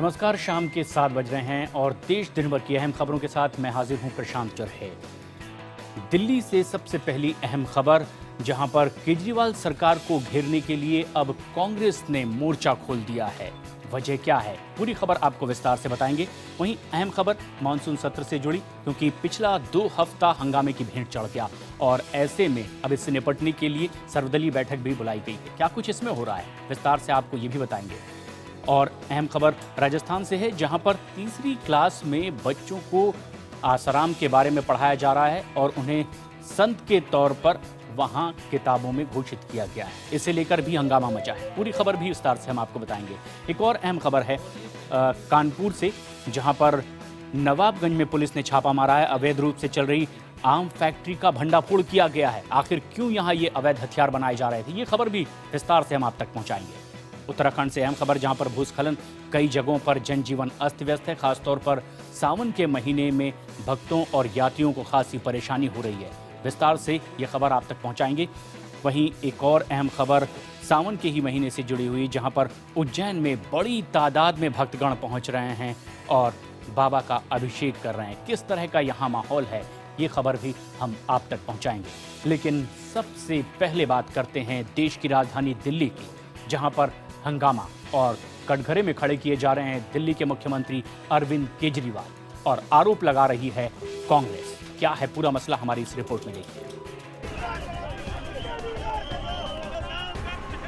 नमस्कार, शाम के 7 बज रहे हैं और देश दिन भर की अहम खबरों के साथ मैं हाजिर हूं प्रशांत चरहे। दिल्ली से सबसे पहली अहम खबर, जहां पर केजरीवाल सरकार को घेरने के लिए अब कांग्रेस ने मोर्चा खोल दिया है। वजह क्या है, पूरी खबर आपको विस्तार से बताएंगे। वहीं अहम खबर मानसून सत्र से जुड़ी, क्योंकि पिछला 2 हफ्ता हंगामे की भेंट चढ़ गया और ऐसे में अब इससे निपटने के लिए सर्वदलीय बैठक भी बुलाई गई है। क्या कुछ इसमें हो रहा है, विस्तार से आपको ये भी बताएंगे। और अहम खबर राजस्थान से है, जहां पर तीसरी क्लास में बच्चों को आसाराम के बारे में पढ़ाया जा रहा है और उन्हें संत के तौर पर वहां किताबों में घोषित किया गया है। इसे लेकर भी हंगामा मचा है। पूरी खबर भी विस्तार से हम आपको बताएंगे। एक और अहम खबर है कानपुर से, जहां पर नवाबगंज में पुलिस ने छापा मारा है। अवैध रूप से चल रही आम फैक्ट्री का भंडाफोड़ किया गया है। आखिर क्यों यहां ये अवैध हथियार बनाए जा रहे थे, ये खबर भी विस्तार से हम आप तक पहुंचाएंगे। उत्तराखंड से अहम खबर, जहां पर भूस्खलन, कई जगहों पर जनजीवन अस्त व्यस्त है। खासतौर पर सावन के महीने में भक्तों और यात्रियों को खासी परेशानी हो रही है। विस्तार से ये खबर आप तक पहुंचाएंगे। वहीं एक और अहम खबर सावन के ही महीने से जुड़ी हुई, जहां पर उज्जैन में बड़ी तादाद में भक्तगण पहुंच रहे हैं और बाबा का अभिषेक कर रहे हैं। किस तरह का यहाँ माहौल है, ये खबर भी हम आप तक पहुंचाएंगे। लेकिन सबसे पहले बात करते हैं देश की राजधानी दिल्ली की, जहां पर हंगामा और कटघरे में खड़े किए जा रहे हैं दिल्ली के मुख्यमंत्री अरविंद केजरीवाल, और आरोप लगा रही है कांग्रेस। क्या है पूरा मसला, हमारी इस रिपोर्ट में देखिए।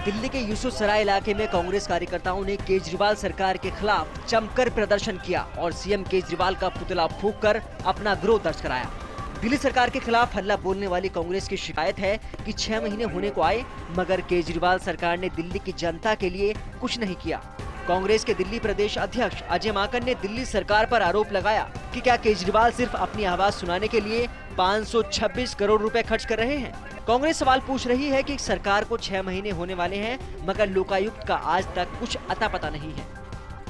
दिल्ली के यूसुफसराय इलाके में कांग्रेस कार्यकर्ताओं ने केजरीवाल सरकार के खिलाफ जमकर प्रदर्शन किया और सीएम केजरीवाल का पुतला फूंककर अपना विरोध दर्ज कराया। दिल्ली सरकार के खिलाफ हल्ला बोलने वाली कांग्रेस की शिकायत है कि 6 महीने होने को आए, मगर केजरीवाल सरकार ने दिल्ली की जनता के लिए कुछ नहीं किया। कांग्रेस के दिल्ली प्रदेश अध्यक्ष अजय माकन ने दिल्ली सरकार पर आरोप लगाया कि क्या केजरीवाल सिर्फ अपनी आवाज सुनाने के लिए 526 करोड़ रुपए खर्च कर रहे हैं। कांग्रेस सवाल पूछ रही है कि सरकार को 6 महीने होने वाले हैं, मगर लोकायुक्त का आज तक कुछ अता पता नहीं है।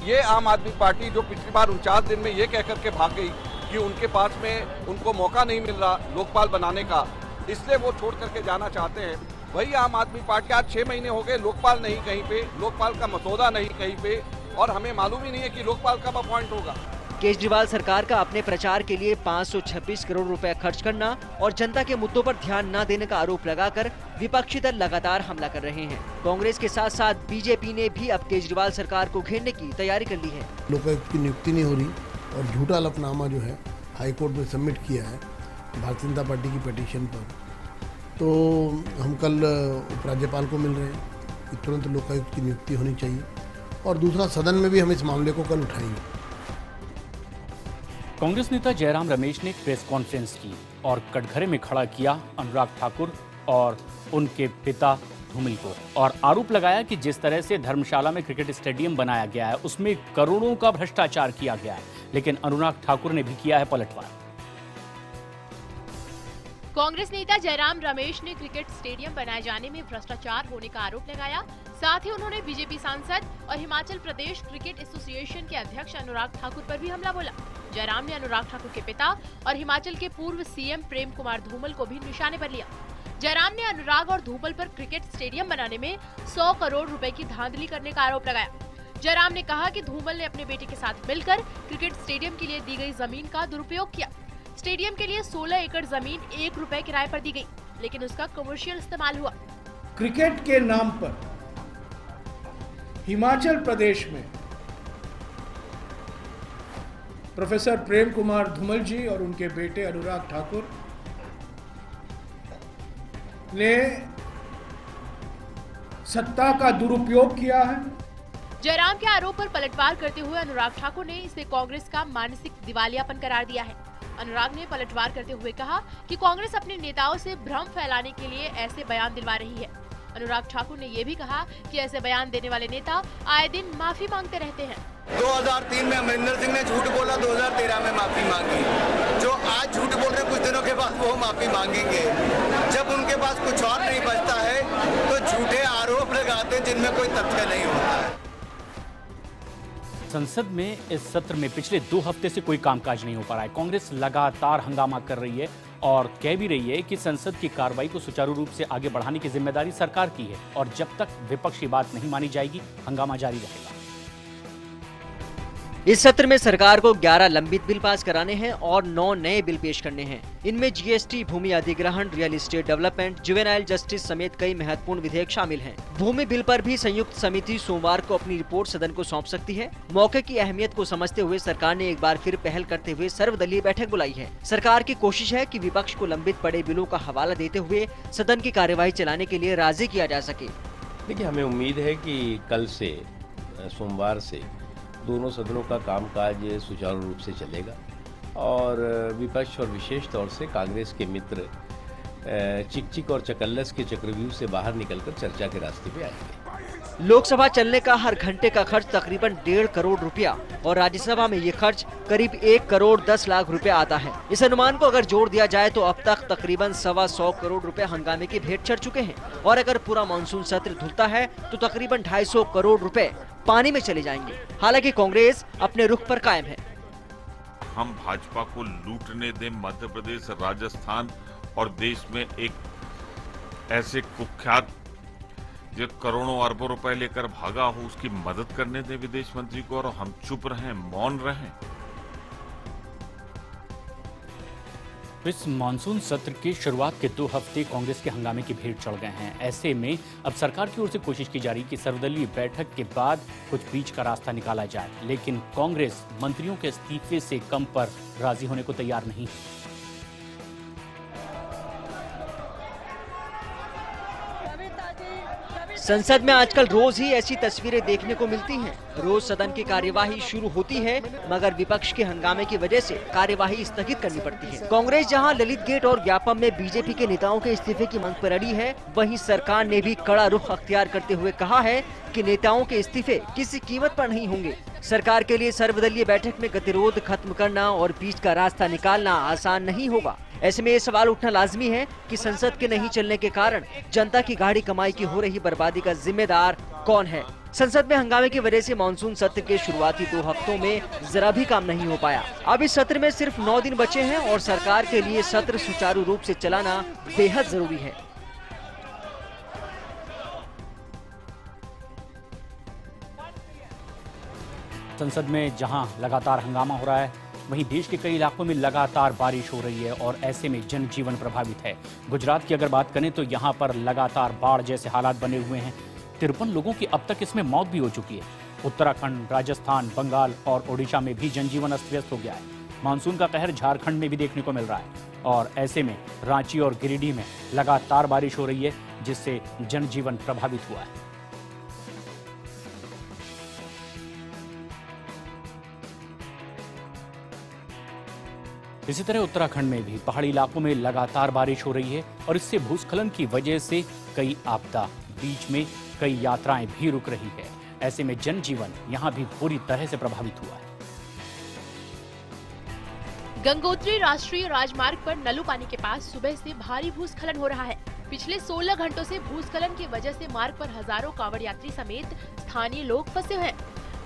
ये आम आदमी पार्टी जो पिछली बार 49 दिन में ये कह करके भाग गई कि उनके पास में उनको मौका नहीं मिल रहा लोकपाल बनाने का, इसलिए वो छोड़ करके जाना चाहते हैं। वही आम आदमी पार्टी, आज 6 महीने हो गए, लोकपाल नहीं कहीं पे, लोकपाल का मसौदा नहीं कहीं पे, और हमें मालूम ही नहीं है कि लोकपाल कब अपॉइंट होगा। केजरीवाल सरकार का अपने प्रचार के लिए 526 करोड़ रुपए खर्च करना और जनता के मुद्दों पर ध्यान न देने का आरोप लगाकर विपक्षी दल लगातार हमला कर रहे हैं। कांग्रेस के साथ साथ बीजेपी ने भी अब केजरीवाल सरकार को घेरने की तैयारी कर ली है। लोकायुक्त की नियुक्ति नहीं हो रही और झूठा हलफनामा जो है हाईकोर्ट में सबमिट किया है भारतीय जनता पार्टी की पिटीशन पर, तो हम कल उपराज्यपाल को मिल रहे हैं कि तुरंत लोकायुक्त की नियुक्ति होनी चाहिए, और दूसरा सदन में भी हम इस मामले को कल उठाएंगे। कांग्रेस नेता जयराम रमेश ने प्रेस कॉन्फ्रेंस की और कटघरे में खड़ा किया अनुराग ठाकुर और उनके पिता धूमिल को, और आरोप लगाया कि जिस तरह से धर्मशाला में क्रिकेट स्टेडियम बनाया गया है उसमें करोड़ों का भ्रष्टाचार किया गया है। लेकिन अनुराग ठाकुर ने भी किया है पलटवार। कांग्रेस नेता जयराम रमेश ने क्रिकेट स्टेडियम बनाए जाने में भ्रष्टाचार होने का आरोप लगाया। साथ ही उन्होंने बीजेपी सांसद और हिमाचल प्रदेश क्रिकेट एसोसिएशन के अध्यक्ष अनुराग ठाकुर पर भी हमला बोला। जयराम ने अनुराग ठाकुर के पिता और हिमाचल के पूर्व सीएम प्रेम कुमार धूमल को भी निशाने पर लिया। जयराम ने अनुराग और धूमल पर क्रिकेट स्टेडियम बनाने में 100 करोड़ रुपए की धांधली करने का आरोप लगाया। जयराम ने कहा कि धूमल ने अपने बेटे के साथ मिलकर क्रिकेट स्टेडियम के लिए दी गई जमीन का दुरुपयोग किया। स्टेडियम के लिए 16 एकड़ जमीन 1 रुपए किराए पर दी गई, लेकिन उसका कमर्शियल इस्तेमाल हुआ। क्रिकेट के नाम पर हिमाचल प्रदेश में प्रोफेसर प्रेम कुमार धूमल जी और उनके बेटे अनुराग ठाकुर ने सत्ता का दुरुपयोग किया है। जयराम के आरोप पर पलटवार करते हुए अनुराग ठाकुर ने इसे कांग्रेस का मानसिक दिवालियापन करार दिया है। अनुराग ने पलटवार करते हुए कहा कि कांग्रेस अपने नेताओं से भ्रम फैलाने के लिए ऐसे बयान दिलवा रही है। अनुराग ठाकुर ने ये भी कहा कि ऐसे बयान देने वाले नेता आए दिन माफी मांगते रहते हैं। 2003 में अमरिंदर सिंह ने झूठ बोला, 2013 में माफी मांगी। जो आज झूठ बोल रहे कुछ दिनों के बाद वो माफी मांगेंगे। जब उनके पास कुछ और नहीं बचता है तो झूठे आरोप लगाते जिनमें कोई तथ्य नहीं होता है। संसद में इस सत्र में पिछले 2 हफ्ते से कोई कामकाज नहीं हो पा रहा है। कांग्रेस लगातार हंगामा कर रही है और कह भी रही है कि संसद की कार्रवाई को सुचारू रूप से आगे बढ़ाने की जिम्मेदारी सरकार की है, और जब तक विपक्ष की बात नहीं मानी जाएगी हंगामा जारी रहेगा। इस सत्र में सरकार को 11 लंबित बिल पास कराने हैं और 9 नए बिल पेश करने हैं। इनमें जीएसटी, भूमि अधिग्रहण, real estate development, juvenile justice समेत कई महत्वपूर्ण विधेयक शामिल हैं। भूमि बिल पर भी संयुक्त समिति सोमवार को अपनी रिपोर्ट सदन को सौंप सकती है। मौके की अहमियत को समझते हुए सरकार ने एक बार फिर पहल करते हुए सर्वदलीय बैठक बुलाई है। सरकार की कोशिश है कि विपक्ष को लंबित पड़े बिलों का हवाला देते हुए सदन की कार्यवाही चलाने के लिए राजी किया जा सके। देखिए, हमें उम्मीद है कि कल से सोमवार से दोनों सदनों का कामकाज सुचारू रूप से चलेगा और विपक्ष और विशेष तौर से कांग्रेस के मित्र चिक और चकल्लस के चक्रव्यूह से बाहर निकलकर चर्चा के रास्ते पे आएंगे। लोकसभा चलने का हर घंटे का खर्च तकरीबन 1.5 करोड़ रुपया और राज्यसभा में ये खर्च करीब 1 करोड़ 10 लाख रुपया आता है। इस अनुमान को अगर जोड़ दिया जाए तो अब तक तकरीबन 125 करोड़ रुपए हंगामे की भेंट चढ़ चुके हैं और अगर पूरा मानसून सत्र धुलता है तो तकरीबन 250 करोड़ रुपए पानी में चले जाएंगे। हालांकि कांग्रेस अपने रुख पर कायम है। हम भाजपा को लूटने दें मध्य प्रदेश, राजस्थान और देश में एक ऐसे कुख्यात जो करोड़ों अरबों रुपए लेकर भागा हो उसकी मदद करने दें विदेश मंत्री को और हम चुप रहें, मौन रहें। इस मानसून सत्र की शुरुआत के 2 हफ्ते कांग्रेस के हंगामे की भेंट चढ़ गए हैं। ऐसे में अब सरकार की ओर से कोशिश की जा रही कि सर्वदलीय बैठक के बाद कुछ बीच का रास्ता निकाला जाए, लेकिन कांग्रेस मंत्रियों के इस्तीफे से कम पर राजी होने को तैयार नहीं है। संसद में आजकल रोज ही ऐसी तस्वीरें देखने को मिलती हैं। रोज सदन की कार्यवाही शुरू होती है मगर विपक्ष के हंगामे की वजह से कार्यवाही स्थगित करनी पड़ती है। कांग्रेस जहां ललित गेट और व्यापम में बीजेपी के नेताओं के इस्तीफे की मांग पर अड़ी है, वहीं सरकार ने भी कड़ा रुख अख्तियार करते हुए कहा है कि नेताओं के इस्तीफे किसी कीमत पर नहीं होंगे। सरकार के लिए सर्वदलीय बैठक में गतिरोध खत्म करना और बीच का रास्ता निकालना आसान नहीं होगा। ऐसे में ये सवाल उठना लाजमी है कि संसद के नहीं चलने के कारण जनता की गाढ़ी कमाई की हो रही बर्बादी का जिम्मेदार कौन है। संसद में हंगामे की वजह से मानसून सत्र के शुरुआती 2 हफ्तों में जरा भी काम नहीं हो पाया। अब इस सत्र में सिर्फ 9 दिन बचे हैं और सरकार के लिए सत्र सुचारू रूप से चलाना बेहद जरूरी है। संसद में जहां लगातार हंगामा हो रहा है, वहीं देश के कई इलाकों में लगातार बारिश हो रही है और ऐसे में जनजीवन प्रभावित है। गुजरात की अगर बात करें तो यहां पर लगातार बाढ़ जैसे हालात बने हुए हैं। 53 लोगों की अब तक इसमें मौत भी हो चुकी है। उत्तराखंड, राजस्थान, बंगाल और ओडिशा में भी जनजीवन अस्त व्यस्त हो गया है। मानसून का कहर झारखंड में भी देखने को मिल रहा है और ऐसे में रांची और गिरिडीह में लगातार बारिश हो रही है, जिससे जनजीवन प्रभावित हुआ है। इसी तरह उत्तराखंड में भी पहाड़ी इलाकों में लगातार बारिश हो रही है और इससे भूस्खलन की वजह से कई आपदा, बीच में कई यात्राएं भी रुक रही है। ऐसे में जनजीवन यहां भी पूरी तरह से प्रभावित हुआ है। गंगोत्री राष्ट्रीय राजमार्ग पर नलूपानी के पास सुबह से भारी भूस्खलन हो रहा है। पिछले 16 घंटों से भूस्खलन की वजह से मार्ग पर हजारों कांवड़ यात्री समेत स्थानीय लोग फंसे हुए हैं।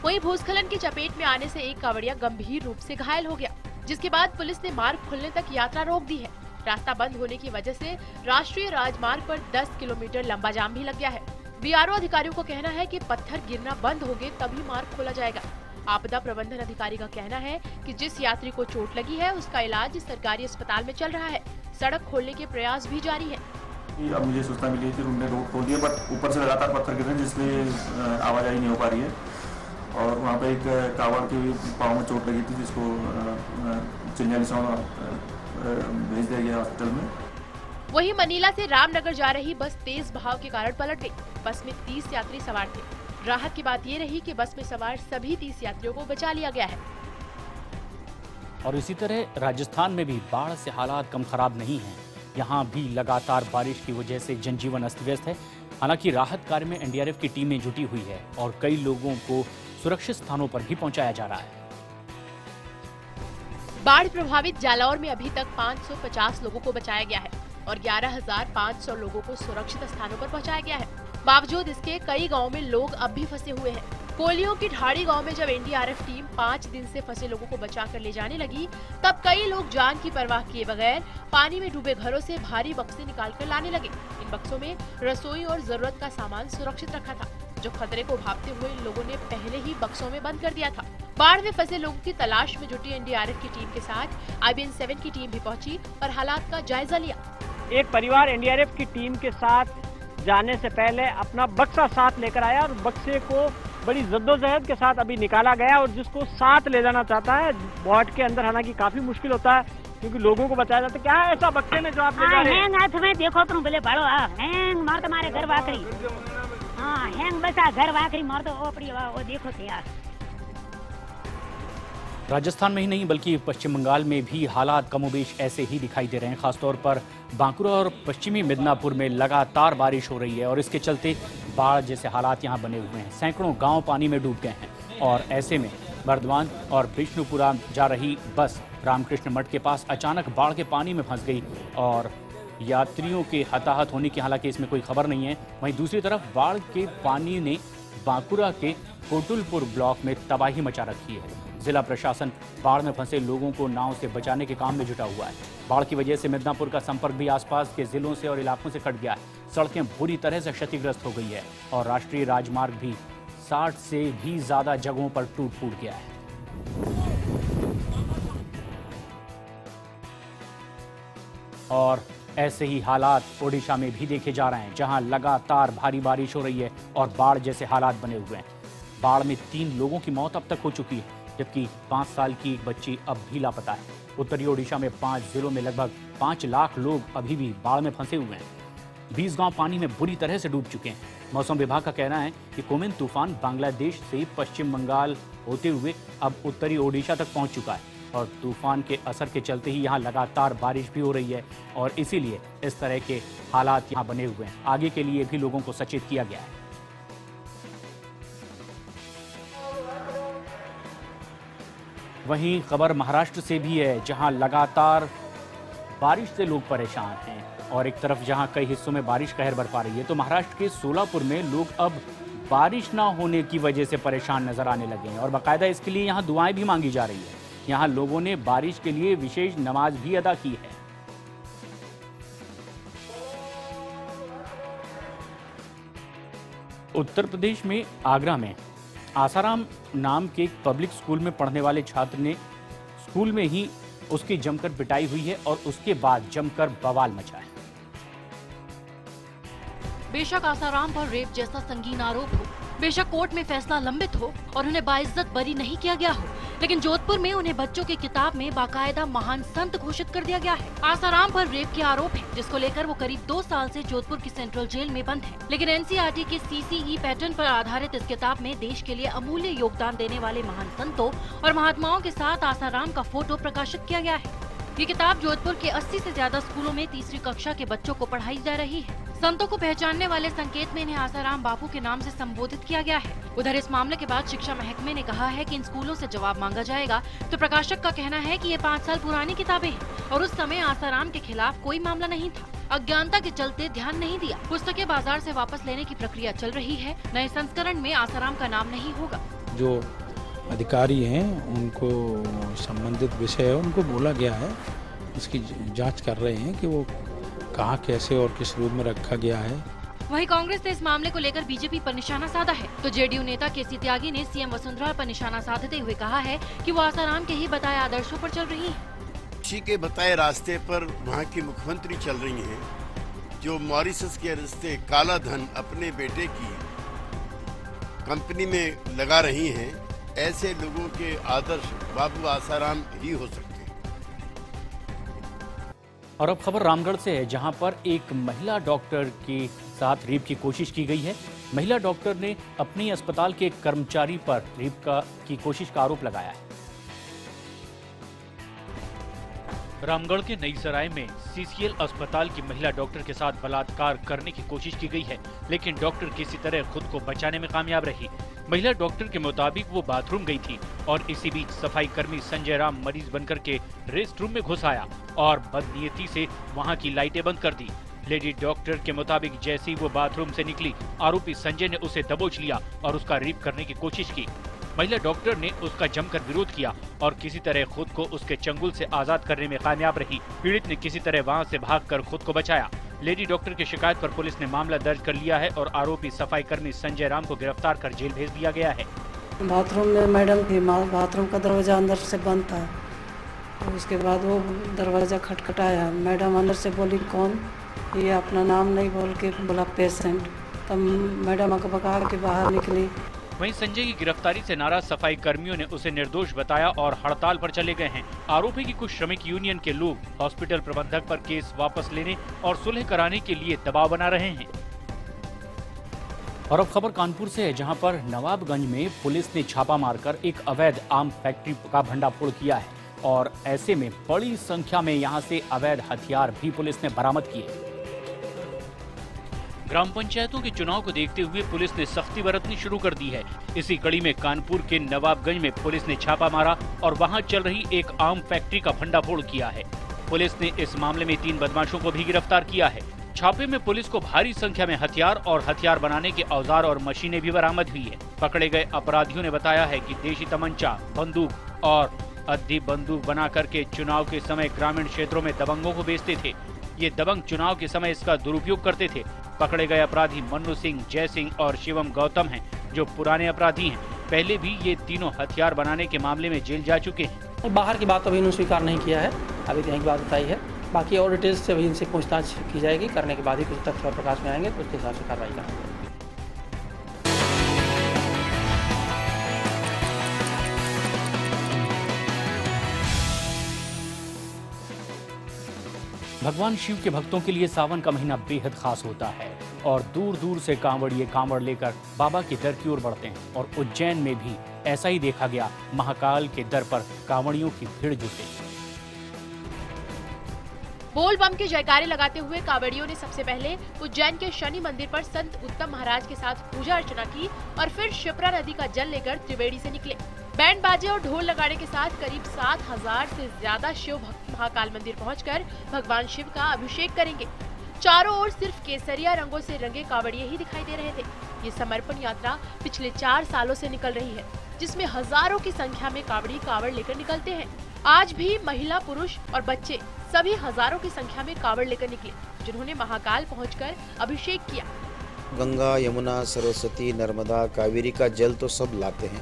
वहीं भूस्खलन की चपेट में आने से एक कांवड़िया गंभीर रूप से घायल हो गया, जिसके बाद पुलिस ने मार्ग खुलने तक यात्रा रोक दी है। रास्ता बंद होने की वजह से राष्ट्रीय राजमार्ग पर 10 किलोमीटर लंबा जाम भी लग गया है। बीआरओ अधिकारियों को कहना है कि पत्थर गिरना बंद होंगे तभी मार्ग खोला जाएगा। आपदा प्रबंधन अधिकारी का कहना है कि जिस यात्री को चोट लगी है उसका इलाज सरकारी अस्पताल में चल रहा है। सड़क खोलने के प्रयास भी जारी है। अब मुझे सूचना मिली थी उन्होंने रोड खोल दिया, बट ऊपर से लगातार पत्थर गिर रहे हैं जिसलिए आवाजाही नहीं हो पा रही है। और वहाँ पे एक कांवड़ की पाँव में चोट लगी थी जिसको चिंजालीसवां भेज दिया गया हॉस्पिटल में। वहीं मनीला से रामनगर जा रही बस तेज बहाव के कारण पलट गई। बस में 30 यात्री सवार थे। राहत की बात ये रही कि बस में सवार सभी 30 यात्रियों को बचा लिया गया है। और इसी तरह राजस्थान में भी बाढ़ से हालात कम खराब नहीं हैं। यहाँ भी लगातार बारिश की वजह से जनजीवन अस्त व्यस्त है। हालांकि राहत कार्य में एनडीआरएफ की टीमें जुटी हुई है और कई लोगों को सुरक्षित स्थानों पर भी पहुंचाया जा रहा है। बाढ़ प्रभावित जालौर में अभी तक 550 लोगों को बचाया गया है और 11,500 लोगों को सुरक्षित स्थानों पर पहुंचाया गया है। बावजूद इसके कई गांवों में लोग अब भी फंसे हुए हैं। कोलियों की ढाड़ी गांव में जब एनडीआरएफ टीम 5 दिन से फंसे लोगों को बचाकर ले जाने लगी, तब कई लोग जान की परवाह किए बगैर पानी में डूबे घरों से भारी बक्से निकालकर लाने लगे। इन बक्सों में रसोई और जरूरत का सामान सुरक्षित रखा था, जो खतरे को भांपते हुए लोगों ने पहले ही बक्सों में बंद कर दिया था। बाढ़ में फंसे लोगों की तलाश में जुटी एनडीआरएफ की टीम के साथ IBN-7 की टीम भी पहुंची और हालात का जायजा लिया। एक परिवार एनडीआरएफ की टीम के साथ जाने से पहले अपना बक्सा साथ लेकर आया और बक्से को बड़ी जद्दोजहद के साथ अभी निकाला गया और जिसको साथ ले जाना चाहता है बोट के अंदर, हालांकि काफी मुश्किल होता है क्योंकि लोगों को बचाया जाता है। क्या है ऐसा बक्से में जो आप ले जा रहे हैं? हैंग तुम्हें देखो तुम बोले बड़ो हैंग मार तुम्हारे घर वाकरी, हाँ हैंग बसा घर वाकरी मार दो वो देखो थे यार। राजस्थान में ही नहीं बल्कि पश्चिम बंगाल में भी हालात कमोबेश ऐसे ही दिखाई दे रहे हैं। खासतौर पर बांकुरा और पश्चिमी मिदनापुर में लगातार बारिश हो रही है और इसके चलते बाढ़ जैसे हालात यहां बने हुए हैं। सैकड़ों गांव पानी में डूब गए हैं और ऐसे में बर्धमान और विष्णुपुरा जा रही बस रामकृष्ण मठ के पास अचानक बाढ़ के पानी में फंस गई और यात्रियों के हताहत होने की हालांकि इसमें कोई खबर नहीं है। वहीं दूसरी तरफ बाढ़ के पानी ने बांकुरा के कोटुलपुर ब्लॉक में तबाही मचा रखी है। जिला प्रशासन बाढ़ में फंसे लोगों को नाव से बचाने के काम में जुटा हुआ है। बाढ़ की वजह से मिदनापुर का संपर्क भी आसपास के जिलों से और इलाकों से कट गया है। सड़कें बुरी तरह से क्षतिग्रस्त हो गई है और राष्ट्रीय राजमार्ग भी 60 से भी ज्यादा जगहों पर टूट फूट गया है। और ऐसे ही हालात ओडिशा में भी देखे जा रहे हैं, जहां लगातार भारी बारिश हो रही है और बाढ़ जैसे हालात बने हुए हैं। बाढ़ में 3 लोगों की मौत अब तक हो चुकी है, जबकि 5 साल की एक बच्ची अब भी लापता है। उत्तरी ओडिशा में 5 जिलों में लगभग 5 लाख लोग अभी भी बाढ़ में फंसे हुए हैं। 20 गांव पानी में बुरी तरह से डूब चुके हैं। मौसम विभाग का कहना है कि कोमेन तूफान बांग्लादेश से पश्चिम बंगाल होते हुए अब उत्तरी ओडिशा तक पहुंच चुका है और तूफान के असर के चलते ही यहां लगातार बारिश भी हो रही है और इसीलिए इस तरह के हालात यहां बने हुए हैं। आगे के लिए भी लोगों को सचेत किया गया है। वहीं खबर महाराष्ट्र से भी है, जहां लगातार बारिश से लोग परेशान हैं और एक तरफ जहां कई हिस्सों में बारिश कहर बरपा रही है, तो महाराष्ट्र के सोलापुर में लोग अब बारिश ना होने की वजह से परेशान नजर आने लगे हैं और बाकायदा इसके लिए यहां दुआएं भी मांगी जा रही है। यहां लोगों ने बारिश के लिए विशेष नमाज भी अदा की है। उत्तर प्रदेश में आगरा में आसाराम नाम के एक पब्लिक स्कूल में पढ़ने वाले छात्र ने स्कूल में ही उसकी जमकर पिटाई हुई है और उसके बाद जमकर बवाल मचा है। बेशक आसाराम पर रेप जैसा संगीन आरोप हो, बेशक कोर्ट में फैसला लंबित हो और उन्हें बाइज्जत बरी नहीं किया गया हो, लेकिन जोधपुर में उन्हें बच्चों की किताब में बाकायदा महान संत घोषित कर दिया गया है। आसाराम पर रेप के आरोप है, जिसको लेकर वो करीब 2 साल से जोधपुर की सेंट्रल जेल में बंद है। लेकिन NCERT के CCE पैटर्न पर आधारित इस किताब में देश के लिए अमूल्य योगदान देने वाले महान संतों और महात्माओं के साथ आसाराम का फोटो प्रकाशित किया गया है। ये किताब जोधपुर के 80 से ज्यादा स्कूलों में तीसरी कक्षा के बच्चों को पढ़ाई जा रही है। संतों को पहचानने वाले संकेत में इन्हें आसाराम बापू के नाम से संबोधित किया गया है। उधर इस मामले के बाद शिक्षा महकमे ने कहा है कि इन स्कूलों से जवाब मांगा जाएगा, तो प्रकाशक का कहना है कि ये 5 साल पुरानी किताबें हैं और उस समय आसाराम के खिलाफ कोई मामला नहीं था। अज्ञानता के चलते ध्यान नहीं दिया। पुस्तकें बाजार से वापस लेने की प्रक्रिया चल रही है। नए संस्करण में आसाराम का नाम नहीं होगा। जो अधिकारी हैं उनको संबंधित विषय है उनको बोला गया है, इसकी जांच कर रहे हैं कि वो कहाँ कैसे और किस रूप में रखा गया है। वहीं कांग्रेस ने इस मामले को लेकर बीजेपी पर निशाना साधा है, तो जेडीयू नेता केसी त्यागी ने सीएम वसुंधरा पर निशाना साधते हुए कहा है कि वो आसाराम के ही बताए आदर्शों पर चल रही है। उसी के बताए रास्ते पर वहाँ की मुख्यमंत्री चल रही हैं, जो मॉरिशस के रास्ते काला धन अपने बेटे की कंपनी में लगा रही हैं। ऐसे लोगों के आदर्श बाबू आसाराम ही हो सकते हैं। और अब खबर रामगढ़ से है, जहां पर एक महिला डॉक्टर के साथ रेप की कोशिश की गई है। महिला डॉक्टर ने अपने अस्पताल के एक कर्मचारी पर रेप की कोशिश का आरोप लगाया है। रामगढ़ के नई सराय में CCL अस्पताल की महिला डॉक्टर के साथ बलात्कार करने की कोशिश की गई है, लेकिन डॉक्टर किसी तरह खुद को बचाने में कामयाब रही। महिला डॉक्टर के मुताबिक वो बाथरूम गई थी और इसी बीच सफाई कर्मी संजय राम मरीज बनकर के रेस्ट रूम में घुस आया और बदनीयती से वहां की लाइटें बंद कर दी। लेडी डॉक्टर के मुताबिक जैसे ही वो बाथरूम से निकली, आरोपी संजय ने उसे दबोच लिया और उसका रेप करने की कोशिश की। महिला डॉक्टर ने उसका जमकर विरोध किया और किसी तरह खुद को उसके चंगुल से आजाद करने में कामयाब रही। पीड़ित ने किसी तरह वहां से भागकर खुद को बचाया। लेडी डॉक्टर की शिकायत पर पुलिस ने मामला दर्ज कर लिया है और आरोपी सफाई कर्मी संजय राम को गिरफ्तार कर जेल भेज दिया गया है। बाथरूम में मैडम थी, बाथरूम का दरवाज़ा अंदर से बंद था। तो उसके बाद वो दरवाज़ा खटखटाया, मैडम अंदर से बोली कौन, ये अपना नाम नहीं बोल के बोला पेशेंट। तब मैडम अकबका के बाहर निकली। वहीं संजय की गिरफ्तारी से नाराज सफाई कर्मियों ने उसे निर्दोष बताया और हड़ताल पर चले गए हैं। आरोपी की कुछ श्रमिक यूनियन के लोग हॉस्पिटल प्रबंधक पर केस वापस लेने और सुलह कराने के लिए दबाव बना रहे हैं। और अब खबर कानपुर से है, जहां पर नवाबगंज में पुलिस ने छापा मारकर एक अवैध आम फैक्ट्री का भंडाफोड़ किया है और ऐसे में बड़ी संख्या में यहां से अवैध हथियार भी पुलिस ने बरामद किए। ग्राम पंचायतों के चुनाव को देखते हुए पुलिस ने सख्ती बरतनी शुरू कर दी है। इसी कड़ी में कानपुर के नवाबगंज में पुलिस ने छापा मारा और वहां चल रही एक आम फैक्ट्री का भंडाफोड़ किया है। पुलिस ने इस मामले में 3 बदमाशों को भी गिरफ्तार किया है। छापे में पुलिस को भारी संख्या में हथियार और हथियार बनाने के औजार और मशीनें भी बरामद हुई है। पकड़े गए अपराधियों ने बताया है कि देशी तमंचा, बंदूक और अद्धी बंदूक बना करके चुनाव के समय ग्रामीण क्षेत्रों में दबंगों को बेचते थे। ये दबंग चुनाव के समय इसका दुरुपयोग करते थे। पकड़े गए अपराधी मन्नू सिंह, जय सिंह और शिवम गौतम हैं, जो पुराने अपराधी हैं। पहले भी ये तीनों हथियार बनाने के मामले में जेल जा चुके हैं। बाहर की बात तो अभी इन्होंने स्वीकार नहीं किया है, अभी यहीं की बात बताई है। बाकी और डिटेल्स से अभी इनसे पूछताछ की जाएगी, करने के बाद ही कुछ तथ्य प्रकाश में आएंगे तो उसके हिसाब से कार्रवाई करेंगे। भगवान शिव के भक्तों के लिए सावन का महीना बेहद खास होता है और दूर दूर से कांवड़िए कांवड़ लेकर बाबा के दर की ओर बढ़ते हैं। और उज्जैन में भी ऐसा ही देखा गया। महाकाल के दर पर कांवड़ियों की भीड़ जुटी। बोल बम के जयकारे लगाते हुए कांवड़ियों ने सबसे पहले उज्जैन के शनि मंदिर पर संत उत्तम महाराज के साथ पूजा अर्चना की और फिर शिप्रा नदी का जल लेकर त्रिवेणी से निकले। बैंड बाजे और ढोल लगाने के साथ करीब 7000 से ज्यादा शिव भक्त महाकाल मंदिर पहुंचकर भगवान शिव का अभिषेक करेंगे। चारों ओर सिर्फ केसरिया रंगों से रंगे कांवड़िए ही दिखाई दे रहे थे। ये समर्पण यात्रा पिछले 4 सालों से निकल रही है, जिसमें हजारों की संख्या में कांवड़ी कांवड़ लेकर निकलते हैं। आज भी महिला, पुरुष और बच्चे सभी हजारों की संख्या में कांवड़ लेकर निकले, जिन्होंने महाकाल पहुंचकर अभिषेक किया। गंगा, यमुना, सरस्वती, नर्मदा, कावेरी का जल तो सब लाते हैं,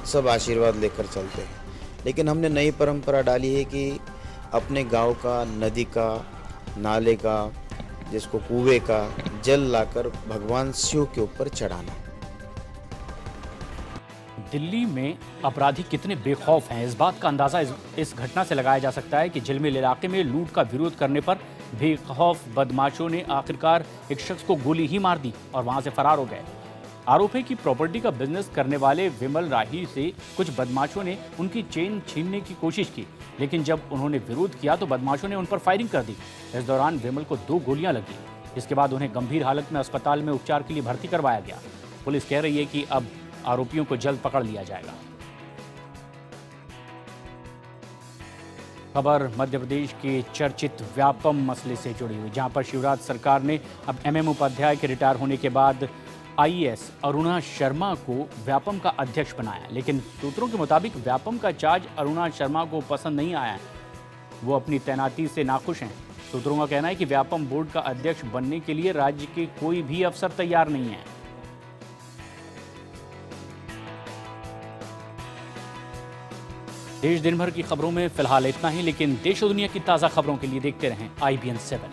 सब आशीर्वाद लेकर चलते हैं। लेकिन हमने नई परंपरा डाली है कि अपने गांव का, नदी का, नाले का, जिसको कुएं का जल लाकर भगवान शिव के ऊपर चढ़ाना। दिल्ली में अपराधी कितने बेखौफ हैं, इस बात का अंदाजा इस घटना से लगाया जा सकता है कि झिलमिल इलाके में लूट का विरोध करने पर बेखौफ बदमाशों ने आखिरकार एक शख्स को गोली ही मार दी और वहां से फरार हो गए। आरोपी की प्रॉपर्टी का बिजनेस करने वाले विमल राही से कुछ बदमाशों ने उनकी चेन छीनने की कोशिश की, लेकिन जब उन्होंने विरोध किया तो बदमाशों ने उन पर फायरिंग कर दी। इस दौरान विमल को 2 गोलियां लगी। इसके बाद उन्हें गंभीर हालत में अस्पताल में उपचार के लिए भर्ती करवाया गया। पुलिस कह रही है कि अब आरोपियों को जल्द पकड़ लिया जाएगा। खबर मध्य प्रदेश के चर्चित व्यापम मसले से जुड़ी हुई, जहां पर शिवराज सरकार ने अब MM उपाध्याय के रिटायर होने के बाद IAS अरुणा शर्मा को व्यापम का अध्यक्ष बनाया। लेकिन सूत्रों के मुताबिक व्यापम का चार्ज अरुणा शर्मा को पसंद नहीं आया। वो अपनी तैनाती से नाखुश हैं। सूत्रों का कहना है कि व्यापम बोर्ड का अध्यक्ष बनने के लिए राज्य के कोई भी अफसर तैयार नहीं है। देश दिन भर की खबरों में फिलहाल इतना ही, लेकिन देश और दुनिया की ताज़ा खबरों के लिए देखते रहें IBN 7।